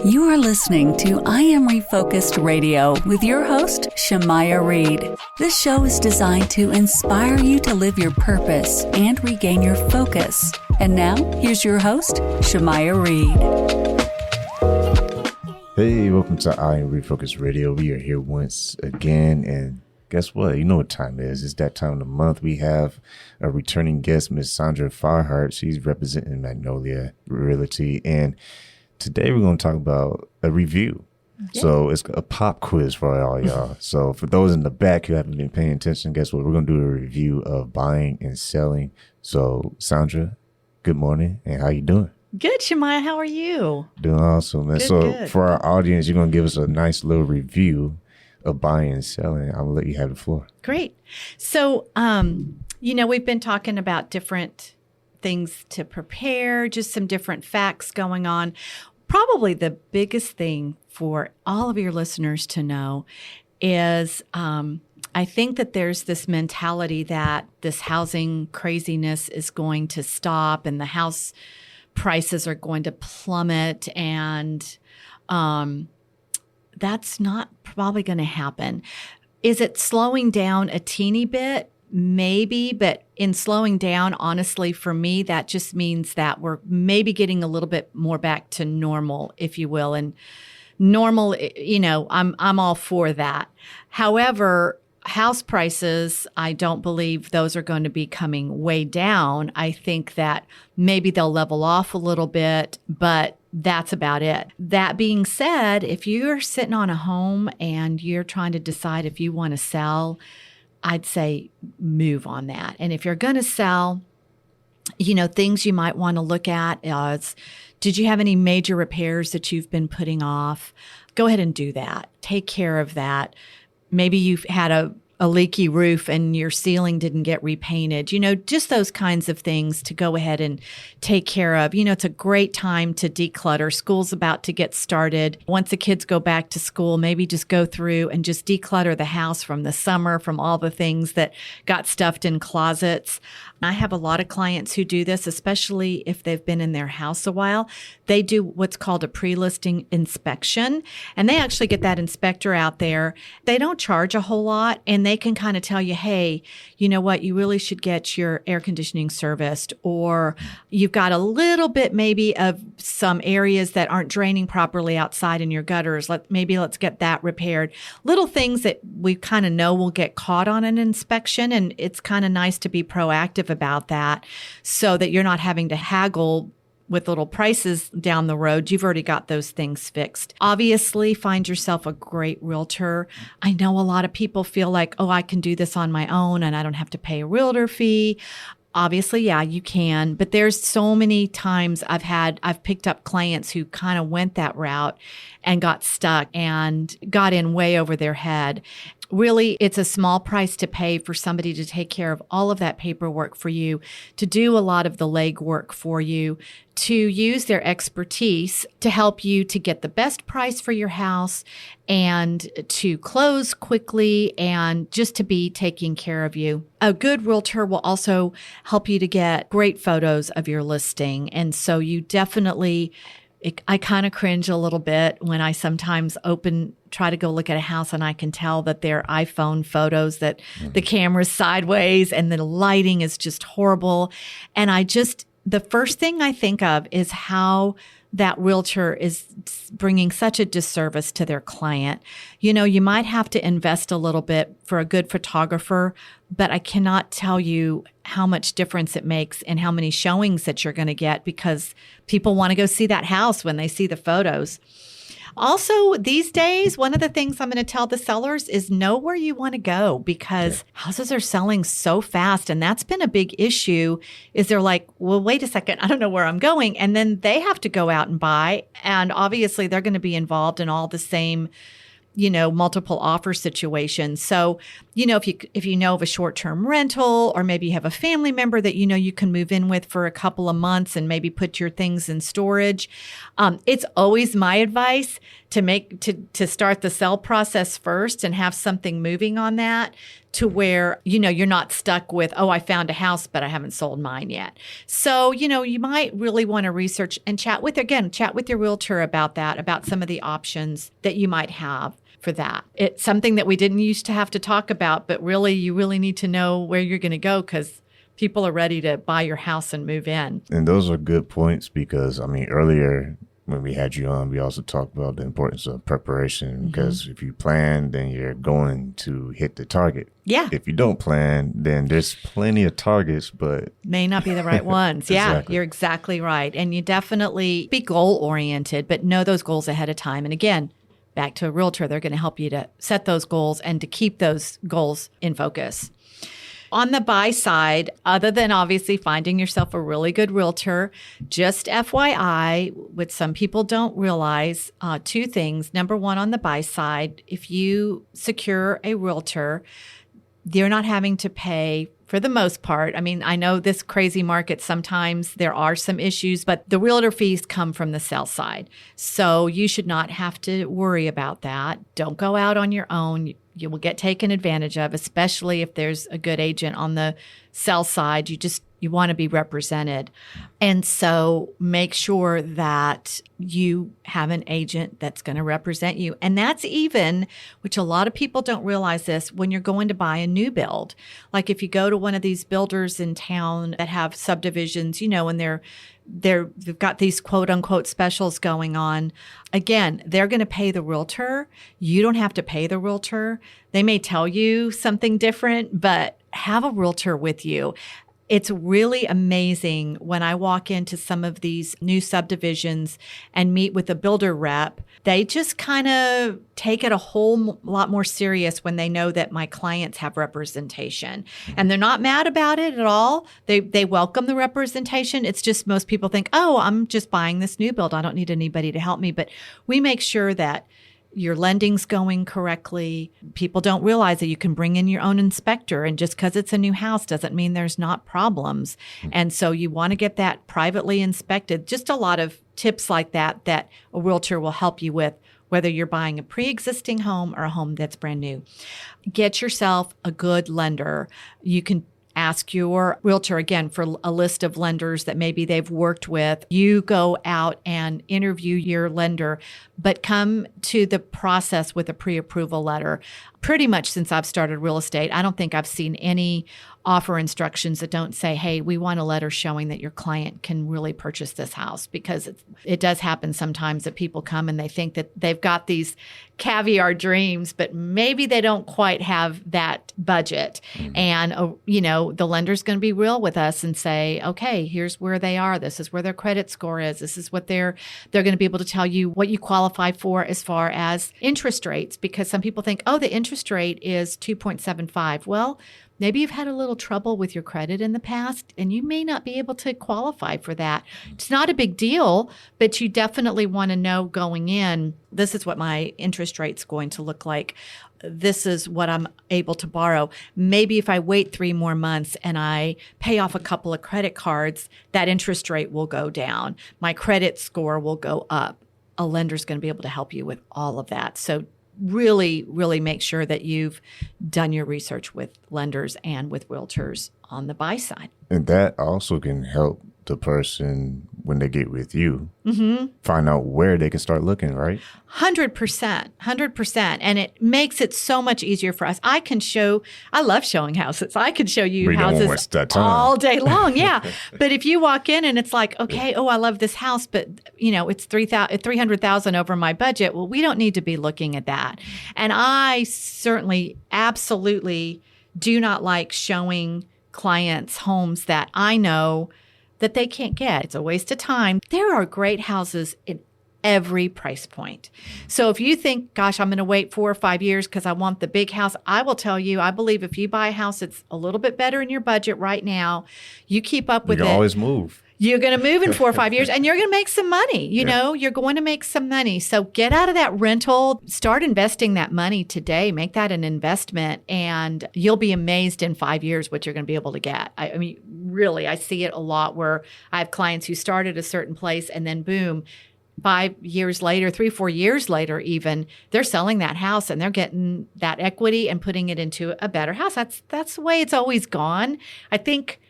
You are listening to I Am Refocused Radio with your host, Shamaya Reed. This show is designed to inspire you to live your purpose and regain your focus. And now, here's your host, Shamaya Reed. Hey, welcome to I Am Refocused Radio. We are here once again, and guess what? You know what time it is. It's that time of the month. We have a returning guest, Miss Sandra Farhart. She's representing Magnolia Realty, and today we're going to talk about a review. Yeah. So it's a pop quiz for all y'all. So for those in the back who haven't been paying attention, guess what? We're going to do a review of buying and selling. So Sandra, good morning, and how you doing? Good, Shamaya. How are you? Doing awesome, man. Good. For our audience, you're going to give us a nice little review of buying and selling. I'm going to let you have the floor. Great. So, we've been talking about different things to prepare, just some different facts going on. Probably the biggest thing for all of your listeners to know is I think that there's this mentality that this housing craziness is going to stop and the house prices are going to plummet, and that's not probably going to happen. Is it slowing down a teeny bit? Maybe, but in slowing down, honestly, for me, that just means that we're maybe getting a little bit more back to normal, if you will. And normal, I'm all for that. However, house prices, I don't believe those are going to be coming way down. I think that maybe they'll level off a little bit, but that's about it. That being said, if you're sitting on a home and you're trying to decide if you want to sell, I'd say move on that. And if you're going to sell, things you might want to look at is, did you have any major repairs that you've been putting off? Go ahead and do that. Take care of that. Maybe you've had a leaky roof and your ceiling didn't get repainted, just those kinds of things to go ahead and take care of. It's a great time to declutter. School's about to get started. Once the kids go back to school, maybe just go through and just declutter the house from the summer, from all the things that got stuffed in closets. I have a lot of clients who do this, especially if they've been in their house a while. They do what's called a pre-listing inspection, and they actually get that inspector out there. They don't charge a whole lot, and they can kind of tell you, hey, you know what, you really should get your air conditioning serviced, or you've got a little bit maybe of some areas that aren't draining properly outside in your gutters. Let's get that repaired. Little things that we kind of know will get caught on an inspection, and it's kind of nice to be proactive about that so that you're not having to haggle with little prices down the road. You've already got those things fixed. Obviously, find yourself a great realtor. I know a lot of people feel like, I can do this on my own and I don't have to pay a realtor fee. Obviously, yeah, you can, but there's so many times I've picked up clients who kind of went that route and got stuck and got in way over their head. Really, it's a small price to pay for somebody to take care of all of that paperwork for you, to do a lot of the legwork for you, to use their expertise to help you to get the best price for your house and to close quickly and just to be taking care of you. A good realtor will also help you to get great photos of your listing. And so you definitely, I kind of cringe a little bit when I sometimes try to go look at a house and I can tell that they're iPhone photos, that the camera's sideways and the lighting is just horrible. And the first thing I think of is how that realtor is bringing such a disservice to their client. You might have to invest a little bit for a good photographer, but I cannot tell you how much difference it makes in how many showings that you're going to get, because people want to go see that house when they see the photos. Also, these days, one of the things I'm going to tell the sellers is know where you want to go, because houses are selling so fast. And that's been a big issue, is they're like, well, wait a second, I don't know where I'm going. And then they have to go out and buy. And obviously, they're going to be involved in all the same multiple offer situations. So, if you know of a short-term rental, or maybe you have a family member that you can move in with for a couple of months and maybe put your things in storage, it's always my advice to start the sell process first and have something moving on that to where, you're not stuck with, oh, I found a house, but I haven't sold mine yet. So, you might really want to research and chat with your realtor about that, about some of the options that you might have for that. It's something that we didn't used to have to talk about, but really, you really need to know where you're going to go because people are ready to buy your house and move in. And those are good points because, earlier when we had you on, we also talked about the importance of preparation because if you plan, then you're going to hit the target. Yeah. If you don't plan, then there's plenty of targets, but may not be the right ones. Yeah, you're exactly right. And you definitely be goal-oriented, but know those goals ahead of time. And again, back to a realtor, they're going to help you to set those goals and to keep those goals in focus. On the buy side, other than obviously finding yourself a really good realtor, just FYI, what some people don't realize, two things. Number one, on the buy side, if you secure a realtor, they're not having to pay for the most part. I know this crazy market, sometimes there are some issues, but the realtor fees come from the sell side. So you should not have to worry about that. Don't go out on your own. You will get taken advantage of, especially if there's a good agent on the sell side. You want to be represented. And so make sure that you have an agent that's going to represent you. And that's even, which a lot of people don't realize this, when you're going to buy a new build. Like if you go to one of these builders in town that have subdivisions, and they've got these quote unquote specials going on. Again, they're going to pay the realtor. You don't have to pay the realtor. They may tell you something different, but have a realtor with you. It's really amazing when I walk into some of these new subdivisions and meet with a builder rep. They just kind of take it a whole lot more serious when they know that my clients have representation. And they're not mad about it at all. They welcome the representation. It's just most people think, oh, I'm just buying this new build. I don't need anybody to help me. But we make sure that your lending's going correctly. People don't realize that you can bring in your own inspector, and just because it's a new house doesn't mean there's not problems. And so you want to get that privately inspected. Just a lot of tips like that a realtor will help you with, whether you're buying a pre-existing home or a home that's brand new. Get yourself a good lender. You can ask your realtor, again, for a list of lenders that maybe they've worked with. You go out and interview your lender, but come to the process with a pre-approval letter. Pretty much since I've started real estate, I don't think I've seen any offer instructions that don't say, hey, we want a letter showing that your client can really purchase this house, because it does happen sometimes that people come and they think that they've got these caviar dreams, but maybe they don't quite have that budget. And, the lender's going to be real with us and say, okay, here's where they are. This is where their credit score is. This is what they're going to be able to tell you what you qualify for as far as interest rates, because some people think, oh, the interest rate is 2.75. Well, maybe you've had a little trouble with your credit in the past, and you may not be able to qualify for that. It's not a big deal, but you definitely want to know going in, this is what my interest rate's going to look like. This is what I'm able to borrow. Maybe if I wait 3 more months and I pay off a couple of credit cards, that interest rate will go down. My credit score will go up. A lender's going to be able to help you with all of that. So really, really make sure that you've done your research with lenders and with realtors on the buy side. And that also can help the person when they get with you, find out where they can start looking, right? 100%. And it makes it so much easier for us. I love showing houses. I could show you houses all day long. Yeah. But if you walk in and it's like, okay, oh, I love this house, but it's $300,000 over my budget. Well, we don't need to be looking at that. And I certainly absolutely do not like showing clients homes that I know that they can't get. It's a waste of time. There are great houses in every price point. So if you think, gosh, I'm going to wait 4 or 5 years because I want the big house, I will tell you, I believe if you buy a house that's a little bit better in your budget right now, you keep up with it. You can always move. You're going to move in 4 or 5 years and you're going to make some money. You're going to make some money. So get out of that rental, start investing that money today, make that an investment, and you'll be amazed in 5 years what you're going to be able to get. I mean, really, I see it a lot where I have clients who start at a certain place and then boom, 5 years later, 3, 4 years later, even they're selling that house and they're getting that equity and putting it into a better house. That's the way it's always gone. I think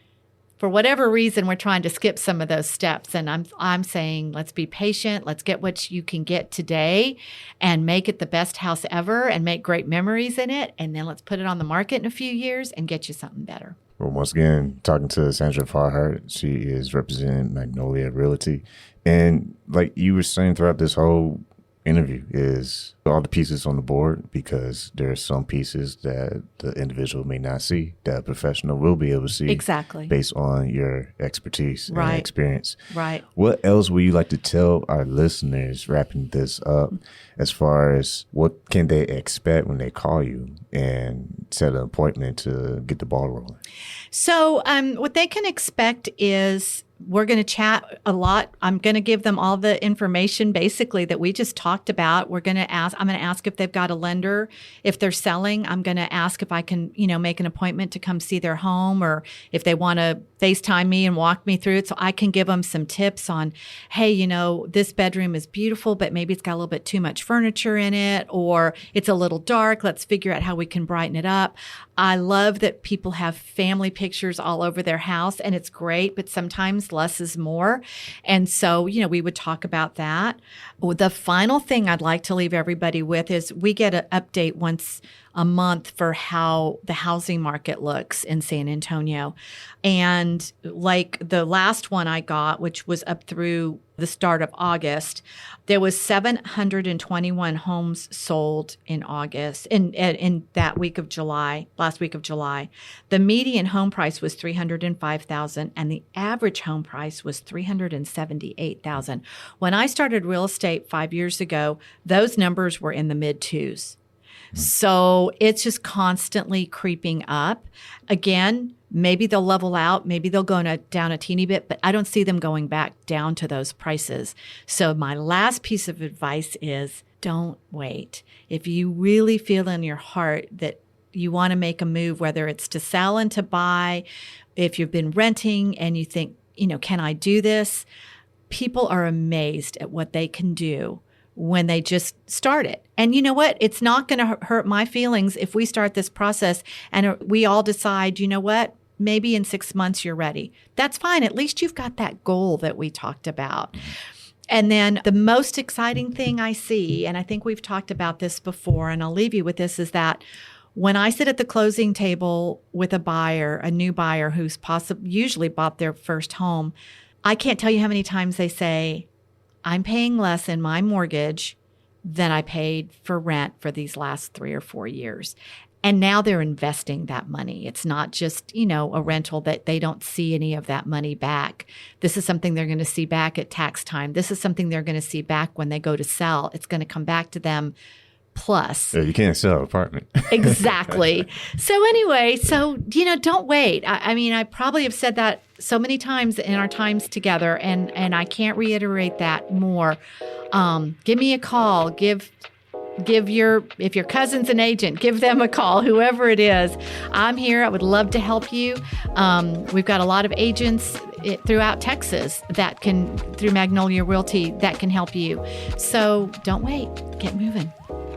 for whatever reason, we're trying to skip some of those steps. And I'm saying, let's be patient. Let's get what you can get today and make it the best house ever and make great memories in it. And then let's put it on the market in a few years and get you something better. Well, once again, talking to Sandra Farhart, she is representing Magnolia Realty. And like you were saying throughout this whole interview, is all the pieces on the board, because there are some pieces that the individual may not see that a professional will be able to see. Exactly. Based on your expertise and Right. experience. Right. What else would you like to tell our listeners, wrapping this up, as far as what can they expect when they call you and set an appointment to get the ball rolling? So what they can expect is we're going to chat a lot. I'm going to give them all the information basically that we just talked about. I'm going to ask if they've got a lender. If they're selling, I'm going to ask if I can, make an appointment to come see their home, or if they want to FaceTime me and walk me through it so I can give them some tips on, hey, this bedroom is beautiful, but maybe it's got a little bit too much furniture in it, or it's a little dark. Let's figure out how we can brighten it up. I love that people have family pictures all over their house, and it's great, but sometimes less is more. And so, we would talk about that. The final thing I'd like to leave everybody with is we get an update once a month for how the housing market looks in San Antonio. And like the last one I got, which was up through the start of August, there was 721 homes sold in August, in that week of July, last week of July. The median home price was $305,000 and the average home price was $378,000. When I started real estate 5 years ago, those numbers were in the mid twos. So it's just constantly creeping up. Again, maybe they'll level out. Maybe they'll go down a teeny bit, but I don't see them going back down to those prices. So my last piece of advice is don't wait. If you really feel in your heart that you want to make a move, whether it's to sell and to buy, if you've been renting and you think, can I do this? People are amazed at what they can do when they just start it. And you know what? It's not going to hurt my feelings if we start this process and we all decide, maybe in 6 months you're ready. That's fine. At least you've got that goal that we talked about. And then the most exciting thing I see, and I think we've talked about this before, and I'll leave you with this, is that when I sit at the closing table with a new buyer who's usually bought their first home, I can't tell you how many times they say, I'm paying less in my mortgage than I paid for rent for these last 3 or 4 years. And now they're investing that money. It's not just, a rental that they don't see any of that money back. This is something they're going to see back at tax time. This is something they're going to see back when they go to sell. It's going to come back to them plus. Yeah, you can't sell an apartment. Exactly. So anyway, don't wait. I probably have said that so many times in our times together, and I can't reiterate that more. Give me a call. If your cousin's an agent, give them a call, whoever it is. I'm here. I would love to help you. We've got a lot of agents throughout Texas through Magnolia Realty, that can help you. So don't wait. Get moving.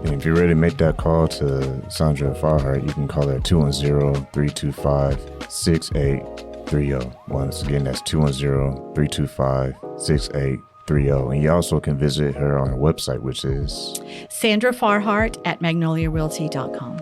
And if you're ready to make that call to Sandra Farhart, you can call her at 210-325-6830. Once again, that's 210-325-6830. And you also can visit her on her website, which is Sandra Farhart at magnoliarealty.com.